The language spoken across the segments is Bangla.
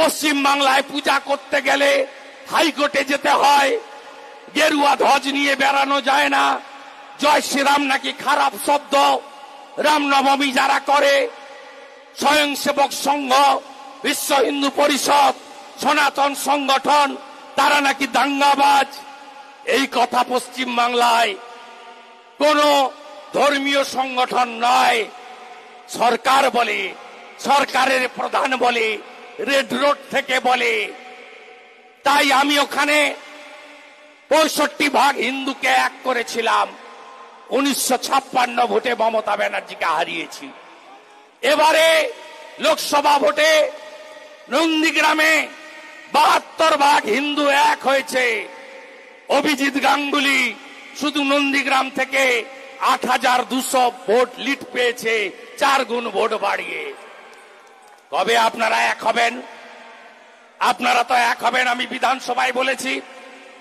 পশ্চিম বাংলায় পূজা করতে গেলে হাইকোর্টে যেতে হয়, গেরুয়া ধ্বজ নিয়ে বেড়ানো যায় না, জয় শ্রীরাম নাকি খারাপ শব্দ, রামনবমী যারা করে, স্বয়ংসেবক সংঘ, বিশ্ব হিন্দু পরিষদ, সনাতন সংগঠন, তারা নাকি দাঙ্গাবাজ। এই কথা পশ্চিম বাংলায় কোন ধর্মীয় সংগঠন নয়, সরকার বলে, সরকারের প্রধান বলে, রেড রোড থেকে বলে। তাই আমি ওখানে 65% হিন্দুকে এক করেছিলাম। 1956 ভোটে মমতা ব্যানার্জিকে হারিয়েছি। এবারে লোকসভা ভোটে নন্দীগ্রামে 72% হিন্দু এক হয়েছে। অভিজিৎ গাঙ্গুলি শুধু নন্দীগ্রাম থেকে 8200 ভোট লিড পেয়েছে, 4 গুণ ভোট বাড়িয়ে। কবে আপনারা এক হবেন? আপনারা তো এক হবেন, আমি বিধানসভায় বলেছি।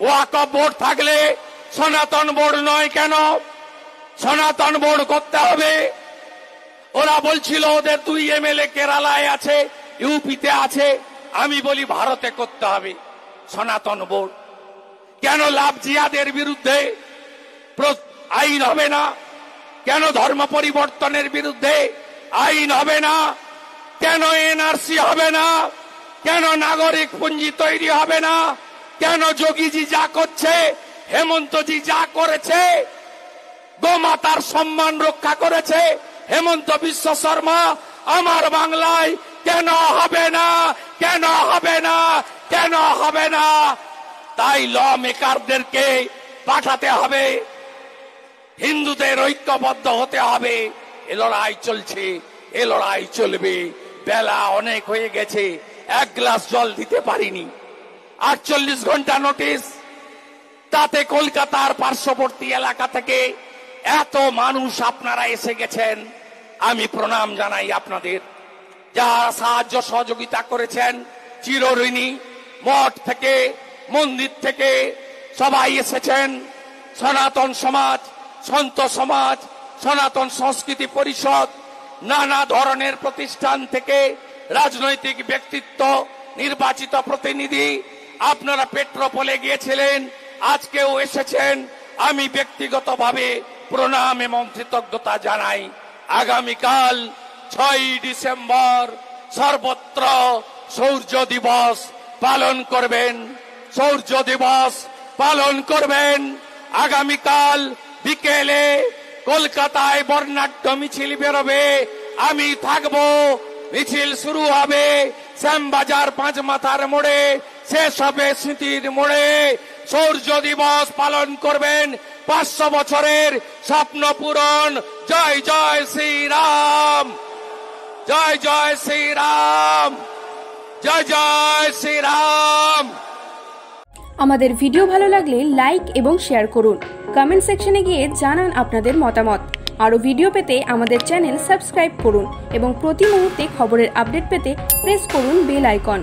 ওয়াকফ বোর্ড থাকলে সনাতন বোর্ড নয় কেন? সনাতন বোর্ড করতে হবে। ওরা বলছিল ওদের 2 MLA কেরালায় আছে, ইউপিতে আছে। আমি বলি ভারতে করতে হবে সনাতন বোর্ড। কেন লাভ জিয়াদের বিরুদ্ধে আইন হবে না? কেন ধর্ম পরিবর্তনের বিরুদ্ধে আইন হবে না? কেন এনআরসি হবে না? কেন নাগরিক পুঞ্জি তৈরি হবে না? কেন যোগীজি যা করছে, হেমন্তজি যা করেছে, গোমাতার সম্মান রক্ষা করেছে হেমন্ত বিশ্ব শর্মা, আমার বাংলায় কেন হবে না? কেন হবে না? কেন হবে না? তাই ল মেকারদেরকে পাঠাতে হবে, হিন্দুদের ঐক্যবদ্ধ হতে হবে। এ লড়াই চলছে, এ লড়াই চলবে। বেলা অনেক হয়ে গেছে, 1 গ্লাস জল দিতে পারিনি। 48 ঘন্টা নোটিশ, তাতে কলকাতার পার্শ্ববর্তী এলাকা থেকে এত মানুষ আপনারা এসে গেছেন। আমি প্রণাম জানাই আপনাদের, যারা সাহায্য সহযোগিতা করেছেন, চিরঋণী। মঠ থেকে, মন্দির থেকে সবাই এসেছেন। সনাতন সমাজ, সন্ত সমাজ, সনাতন সংস্কৃতি পরিষদ, নানা ধরনের প্রতিষ্ঠান থেকে রাজনৈতিক ব্যক্তিত্ব, নির্বাচিত প্রতিনিধি, আপনারা পেট্রোপোলে গিয়েছিলেন, আজকেও এসেছেন। আমি ব্যক্তিগতভাবে প্রণাম এবং কৃতজ্ঞতা জানাই। আগামীকাল 6 ডিসেম্বর সর্বত্র শৌর্য দিবস পালন করবেন, শৌর্য দিবস পালন করবেন। আগামীকাল বিকেলে কলকাতায় বর্ণাঢ্য মিছিল বেরোবে, আমি থাকবো। মিছিল শুরু হবে শ্যামবাজার 5 মাথার মোড়ে, শেষ হবে স্মৃতির মোড়ে। শৌর্য দিবস পালন করবেন, 500 বছরের স্বপ্ন পূরণ। জয় জয় শ্রীরাম, জয় জয় শ্রীরাম, জয় জয় শ্রীরাম। আমাদের ভিডিও ভালো লাগলে লাইক এবং শেয়ার করুন। কমেন্ট সেকশনে গিয়ে জানান আপনাদের মতামত। আরও ভিডিও পেতে আমাদের চ্যানেল সাবস্ক্রাইব করুন এবং প্রতি মুহূর্তে খবরের আপডেট পেতে প্রেস করুন বেল আইকন।